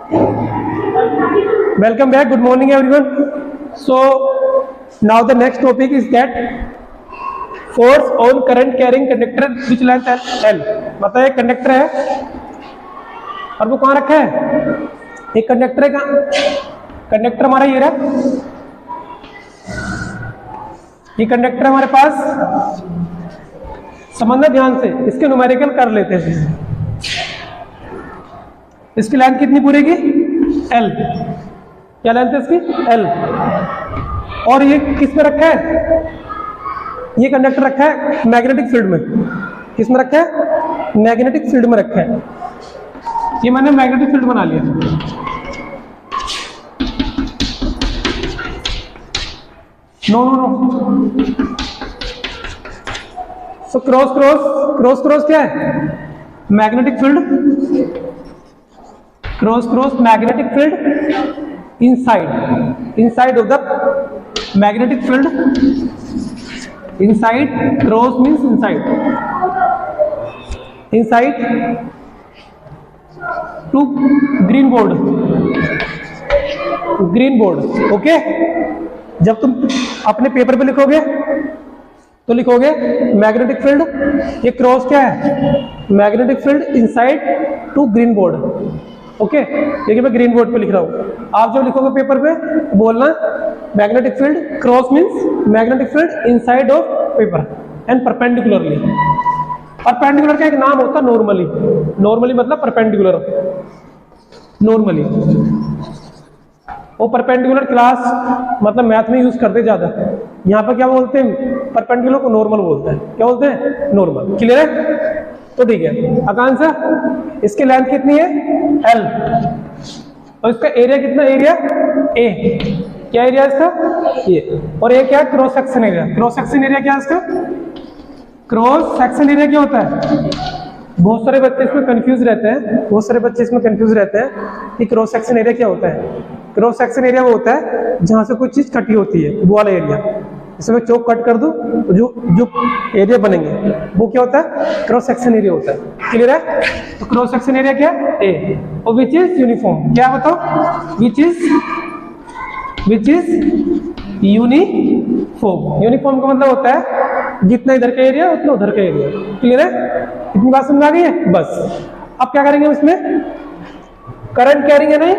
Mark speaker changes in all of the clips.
Speaker 1: Welcome back. Good morning, everyone. So now the next topic is that force on current carrying conductor which length L. मतलब एक conductor है और वो कहाँ रखा है? एक कंडक्टर है कहाँ? कंडक्टर हमारा ये रहा, ये कंडक्टर हमारे पास। समझना ध्यान से, इसके न्यूमेरिकल कर लेते हैं। इसकी लेंथ कितनी पूरेगी? L। क्या लेंथ है इसकी? L। और ये किस में रखा है? ये कंडक्टर रखा है मैग्नेटिक फील्ड में। किस में रखा है? मैग्नेटिक फील्ड में रखा है। ये मैंने मैग्नेटिक फील्ड बना लिया। नो सो क्रॉस क्या है? Magnetic field. Cross magnetic field inside of the magnetic field, inside, cross means inside to green board, okay. जब तुम अपने पेपर पे लिखोगे तो लिखोगे मैग्नेटिक फील्ड, ये क्रॉस क्या है? Magnetic field inside to green board, okay. देखिए मैं ग्रीन बोर्ड पे लिख रहा हूँ, आप जब लिखोगे पेपर पे बोलना magnetic field cross means magnetic field inside of paper and perpendicularly. Perpendicular का एक नाम होता है नॉर्मली मतलब परपेंडिकुलर, नॉर्मली। वो परपेंडिकुलर क्लास मतलब मैथ में यूज करते ज्यादा। यहाँ पर क्या बोलते हैं? परपेंडिकुलर को नॉर्मल बोलते हैं। क्या बोलते हैं? नॉर्मल। क्लियर है? तो ठीक है। आकांक्षा, इसकी लेंथ कितनी है? L। और इसका एरिया कितना? Area A। क्या एरिया इसका? ये। और ये क्या? Cross section area. Cross section area क्या है इसका? क्रॉस सेक्शन एरिया क्या होता है? बहुत सारे बच्चे इसमें कंफ्यूज रहते हैं कि क्रॉस सेक्शन एरिया क्या होता है। क्रॉस सेक्शन एरिया वो होता है जहां से कोई चीज कटी होती है, वो वाला एरिया। इसमें चौक कट कर दूं तो जो एरिया बनेंगे वो क्या होता है? क्रॉस सेक्शन एरिया होता है। क्लियर है? तो क्रॉस सेक्शन एरिया क्या है? A। और विच इज यूनिफॉर्म। क्या बताओ? Which is uniform. यूनिफॉर्म का मतलब होता है जितना इधर का एरिया उतना उधर का एरिया। क्लियर है? इतनी बात समझ आ गई है? बस अब क्या करेंगे इसमें? करंट कैरिंग है नहीं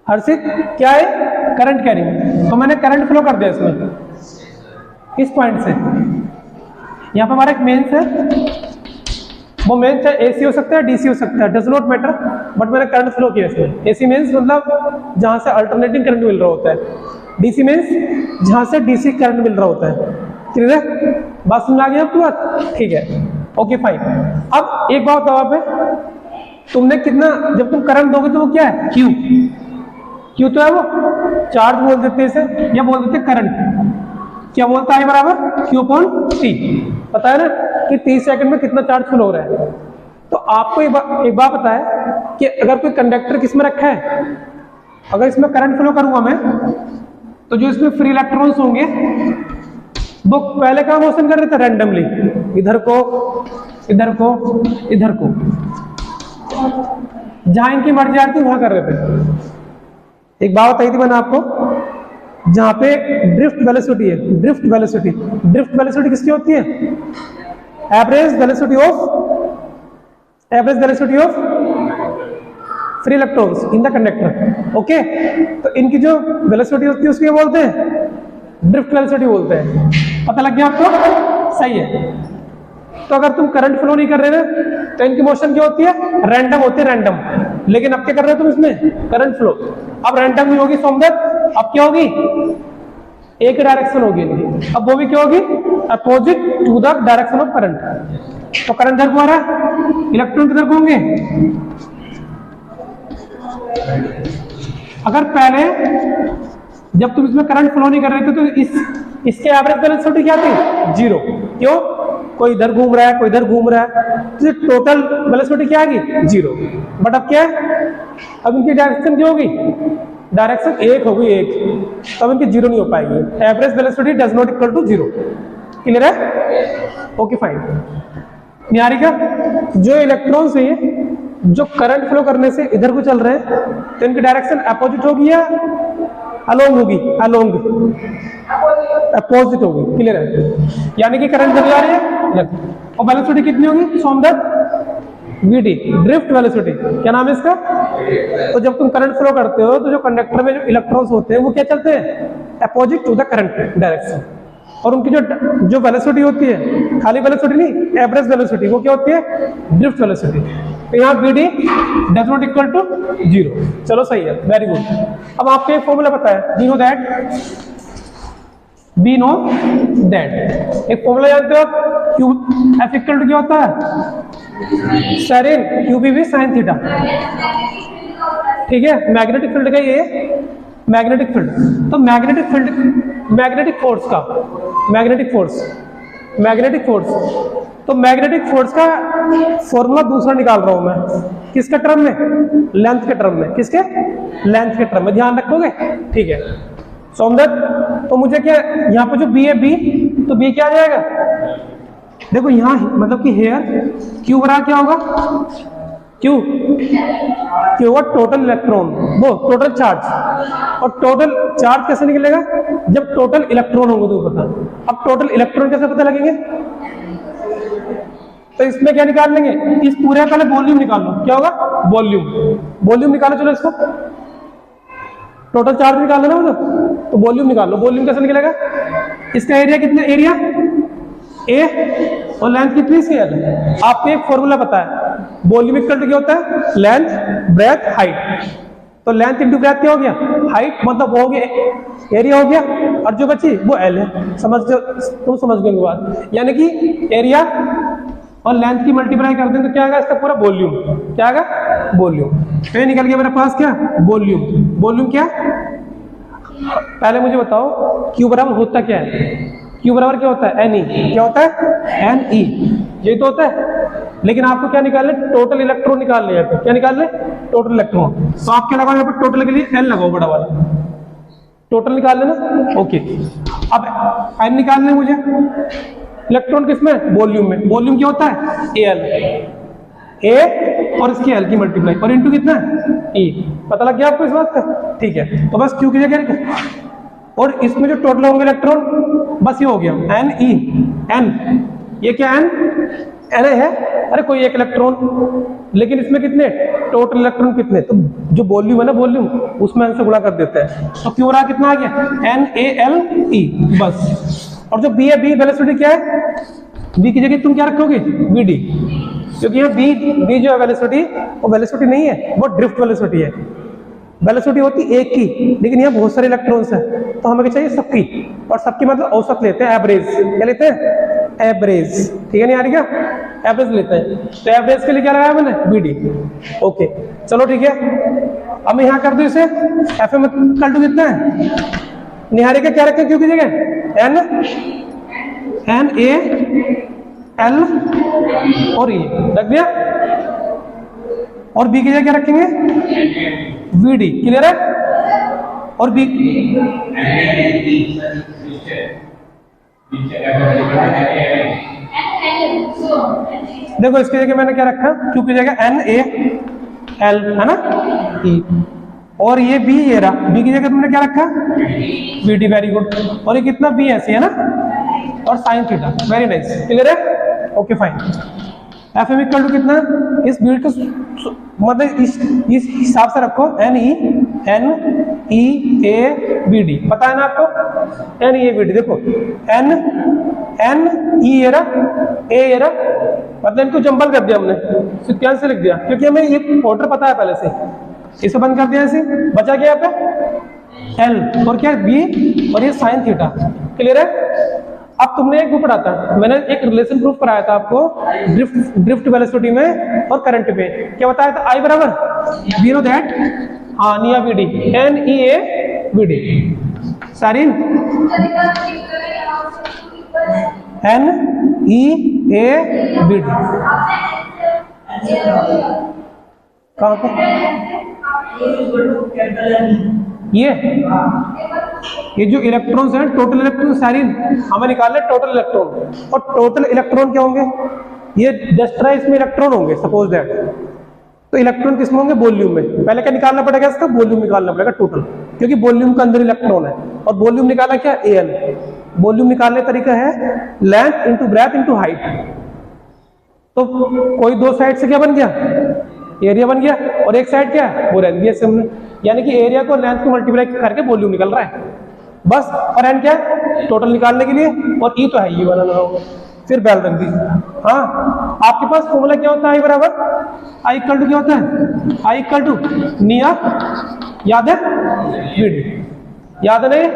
Speaker 1: हर्षित? क्या है? Current carrying. तो मैंने करंट फ्लो कर दिया इसमें इस पॉइंट से। यहाँ पर हमारा एक मेंस है, वो मेंस चाहे एसी हो सकता है डीसी हो सकता है, डज नॉट मैटर, बट मैंने करंट फ्लो किया इसमें। एसी मेंस मतलब जहां से अल्टरनेटिंग करंट मिल रहा होता है, डीसी मेंस जहां से डीसी करंट मिल रहा होता है। क्लियर है? बात समझ आ गई आपकी बात? ठीक है, ओके फाइन। अब एक बात बताओ, आप तुमने कितना, जब तुम करंट दोगे तो वो क्या है? क्यू तो है, वो चार्ज बोल देते हैं इसे, या बोल देते हैं करंट। क्या बोलता है? बराबर Q अपॉन T। पता है ना कि 30 सेकंड में कितना चार्ज फ्लो हो रहा है। तो आपको एक बात पता है कि अगर कोई कंडक्टर किसमें रखा है, अगर इसमें करंट फ्लो करूंगा मैं तो जो इसमें फ्री इलेक्ट्रॉन्स होंगे वो पहले कहाँ मोशन कर रहे थे? रैंडमली, इधर को इधर को इधर को, जहां इनकी मर्जी आती वहां कर रहे थे। एक बात बताई थी मैंने आपको, जहां पे ड्रिफ्ट वेलोसिटी है, ड्रिफ्ट वेलोसिटी किसकी होती है? Average velocity of free electrons in the conductor, okay. तो इनकी जो वेलोसिटी होती है उसको बोलते हैं ड्रिफ्ट वेलोसिटी बोलते हैं। पता लग गया आपको? सही है। तो अगर तुम करंट फ्लो नहीं कर रहे ना तो इनकी मोशन क्या होती है? रैंडम होती है, रैंडम। लेकिन अब क्या कर रहे हो तुम इसमें? Current flow. अब रैंडम भी होगी सोमदत्त, अब क्या होगी? एक डायरेक्शन होगी इनकी। अब वो भी क्या होगी? Opposite to the direction of current. तो करंट इधर को आ रहा है, इलेक्ट्रॉन किधर को होंगे? अगर पहले जब तुम इसमें करंट फ्लो नहीं कर रहे थे तो इसके एवरेज वेलोसिटी क्या थी? 0। क्यों? कोई इधर घूम रहा है, कोई इधर घूम रहा है, तो टोटल वेलोसिटी क्या आएगी? 0। बट अब क्या है? अब इनकी डायरेक्शन क्या होगी? डायरेक्शन एक होगी, एक, तब इनकी 0 नहीं हो पाएगी। Average velocity does not equal to 0। Clear है? Okay fine. निहारिका, जो इलेक्ट्रॉन्स है जो करंट फ्लो करने से इधर को चल रहे हैं तो इनकी डायरेक्शन अपोजिट होगी या अलोंग होगी? अलोंग, अपोजिट होगी। क्लियर है? यानी कि करंट जब जा रही है और वेलोसिटी कितनी होगी? सौंदर्य वीडी, ड्रिफ्ट वेलोसिटी। क्या नाम है इसका? तो जब तुम करंट फ्लो करते हो तो जो कंडक्टर में जो इलेक्ट्रॉन्स होते हैं वो क्या चलते हैं? Opposite to the current direction. और उनकी जो वेलोसिटी होती है, खाली वेलोसिटी नहीं, एवरेज वेलोसिटी, वो क्या होती है? Drift velocity. तो यहाँ VD does not equal to 0। चलो सही है, वेरी गुड। अब आपको एक फॉर्मूला पता है, वी नो दैट एक फॉर्मूला जानते हो आप? क्यू एफ इक्वल टू क्या होता है? Sine Q B sine theta. ठीक है, मैग्नेटिक फील्ड का ये मैग्नेटिक फील्ड। तो मैग्नेटिक फील्ड, मैग्नेटिक फोर्स का, मैग्नेटिक फोर्स, तो मैग्नेटिक फोर्स का फॉर्मूला दूसरा निकाल रहा हूं मैं। किसके टर्म में? लेंथ के टर्म में। किसके? लेंथ के टर्म में। ध्यान रखोगे? ठीक है सौंदर्य। तो मुझे क्या, यहाँ पे जो बी है, बी, तो बी क्या आ जाएगा? देखो यहाँ मतलब कि हेयर क्यू बराबर क्या होगा? क्यू होगा टोटल इलेक्ट्रॉन, वो टोटल चार्ज। और टोटल चार्ज कैसे निकलेगा? जब टोटल इलेक्ट्रॉन होंगे तो पता। अब टोटल इलेक्ट्रॉन कैसे पता लगेंगे? तो इसमें क्या निकाल लेंगे? इस पूरे पहले वॉल्यूम निकाल लो। क्या होगा? वॉल्यूम निकालो। चलो इसको टोटल चार्ज निकाल लो ना, तो वॉल्यूम निकाल लो। वॉल्यूम कैसे निकलेगा? इसका एरिया कितना? एरिया ए और लेंथ कितनी? C L. आपको एक फॉर्मूला पता है, वॉल्यूम इक्वल टू क्या होता है? Length, breadth, height. तो लेंथ इंटू ब्रेथ क्या हो गया? हाइट, मतलब वो हो गया एरिया हो गया, और जो बची वो एल है। तुम समझ गए बात? यानी कि एरिया और लेंथ की मल्टीप्लाई कर दें तो क्या आएगा? इसका पूरा वॉल्यूम। क्या आएगा? वॉल्यूम। तो निकल गया मेरे पास क्या? वॉल्यूम क्या? पहले मुझे बताओ क्यू बराबर होता क्या है? क्यू बराबर क्या होता है? N E. क्या होता है? N E. ये तो होता है। लेकिन आपको क्या निकालना है? टोटल इलेक्ट्रॉन निकाल लिया। क्या निकाल ले? Total electron. तो आप क्या लगाओ यहाँ पर? टोटल के लिए एल लगाओ, बड़ा वाला टोटल निकाल लेना। ओके, अब एन निकालने मुझे इलेक्ट्रॉन किसमें? वॉल्यूम में। वॉल्यूम क्या होता है? एल, ए और इसकी एल की मल्टीप्लाई और इनटू कितना है? ई। पता लग गया आपको इस बात का? ठीक है, तो बस क्यू की जगह, और इसमें जो टोटल होंगे इलेक्ट्रॉन, बस ये हो गया एन ई। एन, ये क्या एन है? अरे कोई एक इलेक्ट्रॉन, लेकिन इसमें कितने टोटल इलेक्ट्रॉन कितने? तो जो वॉल्यूम है ना, वॉल्यूम, उसमें एन से गुणा कर देते हैं। तो क्यू रहा कितना आ गया? एन ए एल ई, बस। और जो बी है, बी वेलोसिटी क्या है? बी की जगह तुम क्या रखोगे? वीडी। क्योंकि यहाँ बी जो है वेलोसिटी, वो वेलोसिटी नहीं है, वो ड्रिफ्ट वेलोसिटी है। वेलोसिटी होती एक की, लेकिन यहाँ बहुत सारे इलेक्ट्रॉन्स हैं, तो हमें चाहिए सबकी। और सबकी मतलब औसत लेते हैं, एवरेज। क्या लेते हैं? एवरेज। ठीक है, नहीं आ रही क्या? एवरेज लेते हैं। तो एवरेज के लिए क्या लगाया मैंने? बीडी। ओके चलो ठीक है। अब मैं यहाँ कर दूं इसे, एफ एम इक्वल टू कितना है? निहारी का क्या रखें क्यों की जगह? एन ए एल और ई रख दिया, और बी की जगह क्या रखेंगे? वीडी। क्लियर है? और बी देखो, इसकी जगह मैंने क्या रखा? क्यू की जगह एन ए एल है ना, ई। और ये बी, ये रहा, बी की जगह तुमने क्या रखा? वीडी। Very good. और ये कितना? बी ऐसे है ना, और sine theta. Very nice. Clear है? Okay fine. F M equal to कितना? इस बीट को मतलब इस हिसाब से रखो, N E A B D. पता है ना आपको? N E A B D. देखो एन ई ए रहा, ए ए रहा, मतलब इनको जंबल कर दिया हमने, सिक्वेंस से लिख दिया, क्योंकि हमें ये ऑर्डर पता है पहले से। इसे बंद कर दिया ऐसे, बचा क्या यहाँ पे? एल और क्या? बी और ये साइन थीटा। क्लियर है? अब तुमने एक वो पढ़ा था, मैंने एक रिलेशन प्रूफ कराया था आपको ड्रिफ्ट वेलोसिटी में और करंट पे। क्या बताया था? आई बराबर वी नो दैट, हाँ, निया वीडी, एन ई ए वीडी। सारिन एन ई ए वीडी। कहाँ पे? ये जो इलेक्ट्रॉन्स हैं, टोटल इलेक्ट्रॉन सारिन हमें निकालने टोटल इलेक्ट्रॉन। और टोटल इलेक्ट्रॉन क्या होंगे? ये 10 इसमें इलेक्ट्रॉन होंगे, सपोज दैट तो इलेक्ट्रॉन किसमें होंगे? वॉल्यूम में। पहले क्या निकालना पड़ेगा? इसका वॉल्यूम निकालना पड़ेगा टोटल, क्योंकि वॉल्यूम के अंदर इलेक्ट्रॉन है। और वॉल्यूम निकाला क्या? Al। वॉल्यूम निकालने तरीका है length into breath into height. तो कोई दो साइड से क्या बन गया? एरिया बन गया, और एक साइड क्या है? वो रह गया। यानी कि एरिया को लेंथ को मल्टीप्लाई करके वॉल्यूम निकल रहा है बस। और एन क्या है? टोटल निकालने के लिए। और ई तो है, ये वाला होगा। फिर बैल रख दी। हाँ, आपके पास फॉर्मूला क्या होता है? आई बराबर आई इक्वल टू क्या होता है? आई इक्वल टू निया, याद है? वीडी, याद है नहीं?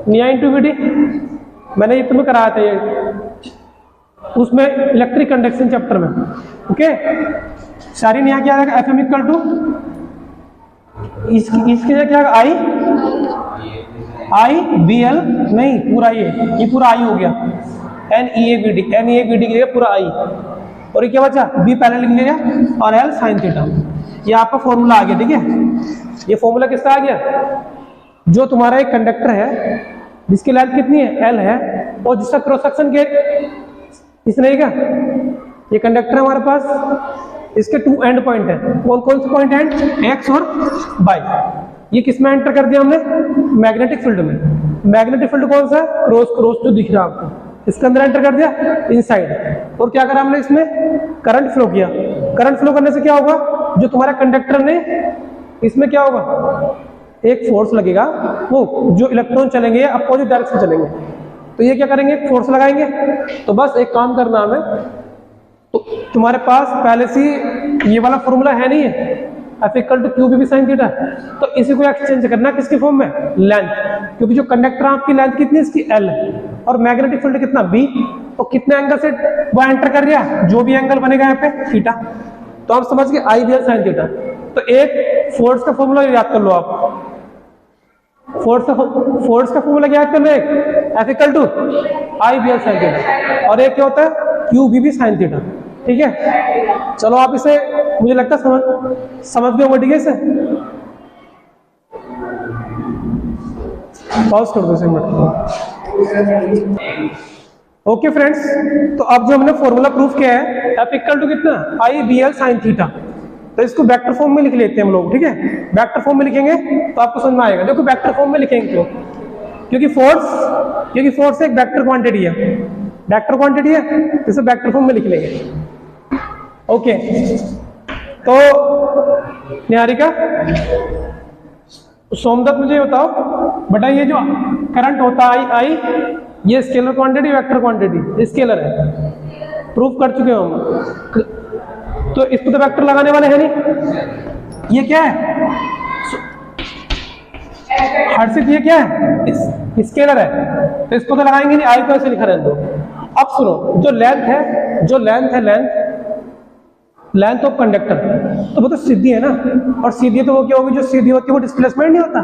Speaker 1: निया इंटू वीडी, मैंने ये तुम्हें कराया था ये उसमें इलेक्ट्रिक कंडक्शन चैप्टर में। ओके, सारी निया क्या आएगा? एफ एम इक्वल टू इसके क्या? आई बी एल, नहीं पूरा ये पूरा आई हो गया। N E A B D, N E A B D की जगह पूरा आई। और ये क्या बचा? बी पहले लिख लिया और एल साइन थीटा। ये आपका फॉर्मूला आ गया। ठीक है, ये फॉर्मूला किसका आ गया? जो तुम्हारा एक कंडक्टर है जिसकी लेंथ कितनी है? एल है, और जिसका क्रॉस सेक्शन के इस रहेगा। ये कंडक्टर है हमारे पास, इसके टू एंड पॉइंट है। कौन कौन से पॉइंट एंड? एक्स और वाई। ये किस में एंटर कर दिया हमने? मैग्नेटिक फील्ड में। मैग्नेटिक फील्ड कौन सा? क्रॉस क्रॉस जो दिख रहा है आपको, इसके अंदर एंटर कर दिया इनसाइड। और क्या करा हमने? इसमें करंट फ्लो किया। करंट फ्लो करने से क्या होगा? जो तुम्हारा कंडक्टर ने इसमें क्या होगा? एक फोर्स लगेगा, वो जो इलेक्ट्रॉन चलेंगे अपोजिट डायरेक्शन चलेंगे। तो ये क्या करेंगे? फोर्स लगाएंगे। तो बस एक काम करना हमें, तो तुम्हारे पास पहले से ये वाला फॉर्मूला है नहीं है, F equal to Q B sine theta. तो इसी को एक्सचेंज करना किसकी फॉर्म में? लेंथ, क्योंकि जो कंडक्टर आपकी लेंथ कितनी है? इसकी एल है, और मैग्नेटिक फील्ड कितना? बी। तो कितने एंगल से वो एंटर कर रहा है? जो भी एंगल बनेगा यहाँ पे थीटा। तो आप समझ गए आई बी एल साइन थीटा। तो एक फोर्स का फॉर्मूला याद कर लो आप। फोर्स का फॉर्मूला क्या याद कर लो? एक F equal to I B L sine theta, और एक क्या होता है? Q B sine theta. ठीक है, चलो आप इसे, मुझे लगता है समझ गए होंगे। ठीक है, इसे पॉज कर दो इसे मिनट। ओके फ्रेंड्स, तो अब जो हमने फॉर्मूला प्रूफ किया है एफ इक्वल टू कितना? आई बी एल साइन थीटा। तो इसको वेक्टर फॉर्म में लिख लेते हैं हम लोग। ठीक है, वेक्टर फॉर्म में लिखेंगे तो आपको समझ में आएगा। देखो वेक्टर फॉर्म में लिखेंगे क्यों? क्योंकि फोर्स एक वेक्टर क्वांटिटी है। वेक्टर क्वांटिटी है, इसे वेक्टर फॉर्म में लिख लेंगे। ओके, तो निहारिका, सोमदत्त, मुझे बताओ बेटा, ये जो करंट होता है आई, ये scalar quantity vector quantity? Scalar है, प्रूफ कर चुके हो हम। तो इसको तो वेक्टर लगाने वाले हैं नहीं। ये क्या है? हर्षित, ये क्या है? स्केलर है, तो इसको तो लगाएंगे नहीं। आई को ऐसे लिखा रहने दो। अब सुनो, जो लेंथ ऑफ कंडक्टर, तो वो तो सीधी है ना। और सीधी तो वो क्या होगी? जो सीधी होती है वो डिस्प्लेसमेंट नहीं होता,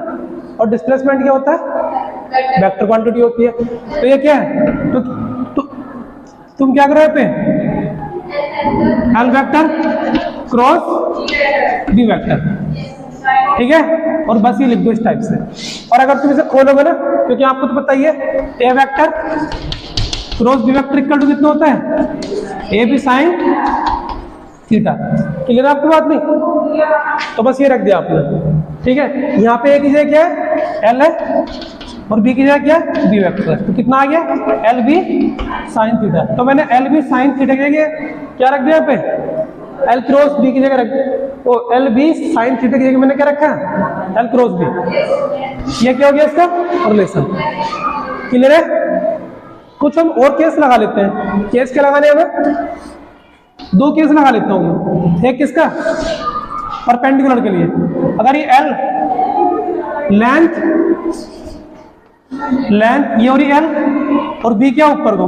Speaker 1: और डिस्प्लेसमेंट क्या होता है? वेक्टर क्वांटिटी होती है। तो ये क्या है? तो तुम क्या कर रहे पे? L vector cross B vector. ठीक है, और बस ये लिख दो इस टाइप से। और अगर तुम इसे खोलोगे ना, क्योंकि आपको तो पता ही है A vector cross B vector equal to कितना होता है? A B sine theta. Clear आपको बात? नहीं तो बस ये रख दिया आपने। ठीक है, यहाँ पे ए की जगह क्या है? एल है, और बी की जगह क्या है? B vector. तो कितना आ गया? L B sine theta. तो मैंने एल बी साइन थीटा की जगह क्या रख दिया यहाँ पे? एल क्रॉस बी की जगह रख दिया। तो एल बी साइन थीटा की जगह मैंने क्या रखा? L cross B. ये क्या हो गया इसका रिलेशन? क्लियर है? कुछ हम और केस लगा लेते हैं। केस क्या लगाने हमें? दो केस लगा लेता हूँ। एक किसका? परपेंडिकुलर के लिए। अगर ये एल लेंथ ये और एल, और बी क्या ऊपर को,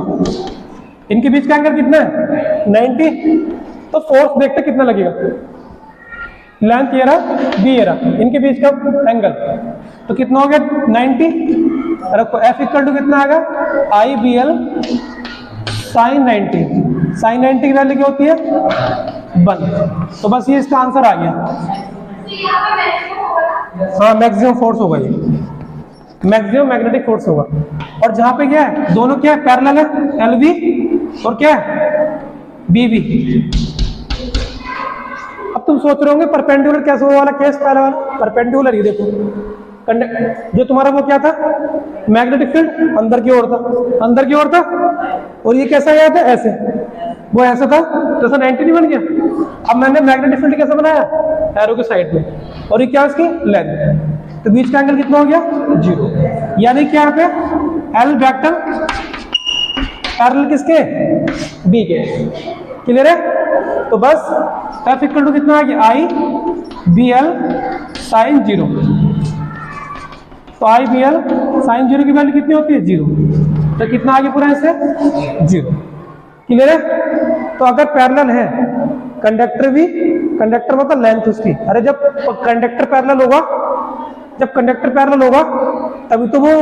Speaker 1: इनके बीच का एंगल कितना है? 90। तो फोर्स देखते कितना लगेगा? लेंथ ये रहा, बी ये रहा, इनके बीच का एंगल तो कितना हो गया? 90। रखो एफ इक्वल टू कितना आएगा? आई बी एल साइन 90। साइन 90 की वैल्यू क्या होती है? 1। तो बस ये इसका आंसर आ गया। हाँ, मैक्सिमम फोर्स होगा ये, मैक्सिमम मैग्नेटिक फोर्स होगा। और जहां पे क्या है? दोनों क्या है? पैरेलल है, एल बी और क्या है? B B. अब अब तुम सोच रहे होंगे परपेंडिकुलर कैसे वो वाला केस, पहले वाला परपेंडिकुलर, ये देखो जो तुम्हारा वो क्या था, मैग्नेटिक फील्ड अंदर की ओर था, अंदर की ओर था, और ये कैसा गया था, ऐसे, वो ऐसा था, जैसा 90 नहीं बन गया। अब मैंने मैग्नेटिक फील्ड कैसे बनाया, एरो के साइड में, और ये क्या इसकी लेंथ, तो बीच का एंगल कितना हो गया, 0, यानी क्या यहाँ पे एल वेक्टर पैरेलल किसके, बी के। क्लियर है? तो बस F इक्वल टू कितना आ गया, आई बी एल साइन 0, तो आई बी एल साइन 0 की वैल्यू कितनी होती है, 0, तो कितना आ गया पूरा ऐसे 0। क्लियर है? तो अगर पैरेलल है कंडक्टर भी, कंडक्टर मतलब लेंथ उसकी, अरे जब कंडक्टर पैरेलल होगा, जब कंडक्टर पैरेलल होगा तभी तो वो,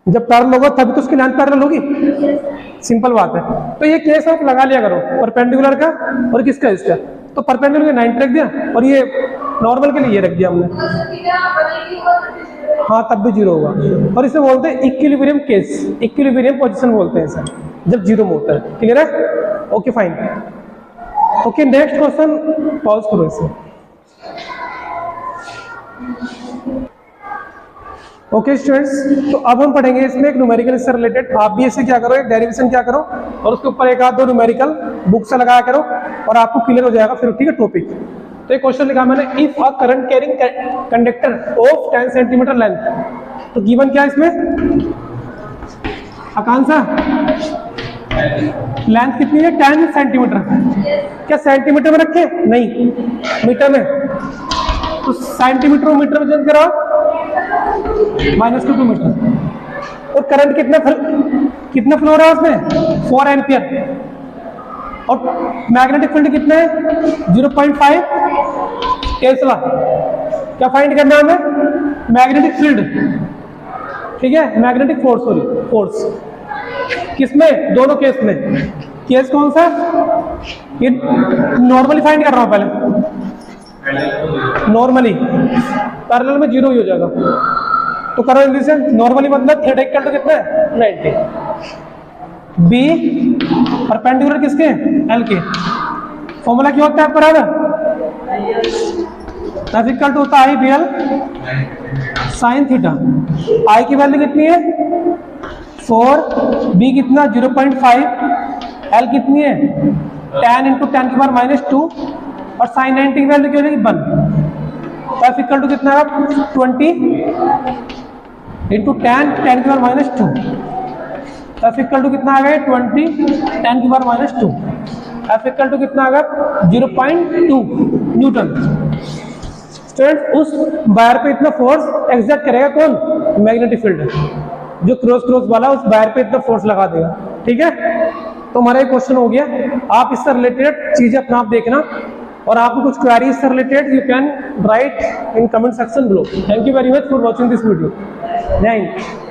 Speaker 1: जब पैरेलल होगा तभी तो उसकी लेंथ पैरेलल होगी, सिंपल बात है। तो ये केस आप लगा लिया करो परपेंडिकुलर का और किसका, इसका, तो परपेंडिकुलर का 90 रख दिया और ये नॉर्मल के लिए ये रख दिया हमने, हाँ तब भी 0 होगा। और इसे बोलते हैं इक्विलिब्रियम केस, इक्विलिब्रियम पोजीशन बोलते हैं इसे, जब 0 में होता है। क्लियर है? Okay fine. Okay next question, pause करो इसे। ओके स्टूडेंट्स, तो अब हम पढ़ेंगे इसमें एक न्यूमेरिकल इससे रिलेटेड। आप भी ऐसे क्या करो, एक डेरिवेशन क्या करो और उसके ऊपर एक आध दो न्यूमेरिकल बुक से लगाया करो और आपको क्लियर हो जाएगा फिर, ठीक है टॉपिक। तो एक क्वेश्चन लिखा मैंने, if a current carrying conductor of 10 centimetre length, तो गिवन क्या है इसमें, आकांक्षा लेंथ कितनी है, 10 सेंटीमीटर, क्या सेंटीमीटर में रखे, नहीं मीटर में, तो सेंटीमीटर और मीटर में चेंज कराओ, -2 मीटर। और करंट कितना फ्लो रहा है उसमें, 4 एम्पियर, और मैग्नेटिक फील्ड कितने है, 0.5 टेस्ला। क्या फाइंड करना है हमें, मैग्नेटिक फील्ड, ठीक है, मैग्नेटिक फोर्स, सॉरी फोर्स, किसमें, दोनों केस में। केस कौन सा, ये नॉर्मली फाइंड कर रहा हूं पहले, नॉर्मली पैरेलल में 0 ही हो जाएगा, तो करो जल्दी से। नॉर्मली मतलब थीटा इक्वल टू कितना है, 90, बी परपेंडिकुलर किसके, एल के। फॉर्मूला क्या होता है बराबर, F इक्वल टू होता है आई बी एल साइन थीटा। आई की वैल्यू कितनी है 4, बी कितना 0.5, एल कितनी है 10 इंटू 10 की पावर -2 और साइन 90 की वैल्यू क्या हो जाएगी 1। F इक्वल टू कितना है 20 इंटू 10 10 की पावर -2। F इक्वल टू कितना आ गया 20 10 की पावर -2। F इक्वल टू कितना आ गया 0.2 न्यूटन। स्टूडेंट उस वायर पे इतना फोर्स एग्जर्ट करेगा कौन, मैग्नेटिक फील्ड, जो क्रॉस क्रॉस वाला उस वायर पे इतना फोर्स लगा देगा। ठीक है, तो हमारा एक क्वेश्चन हो गया। आप इससे रिलेटेड चीजें अपना आप देखना और आपको कुछ क्वेरी इससे related you can write in comment section below. Thank you very much for watching this video. Thank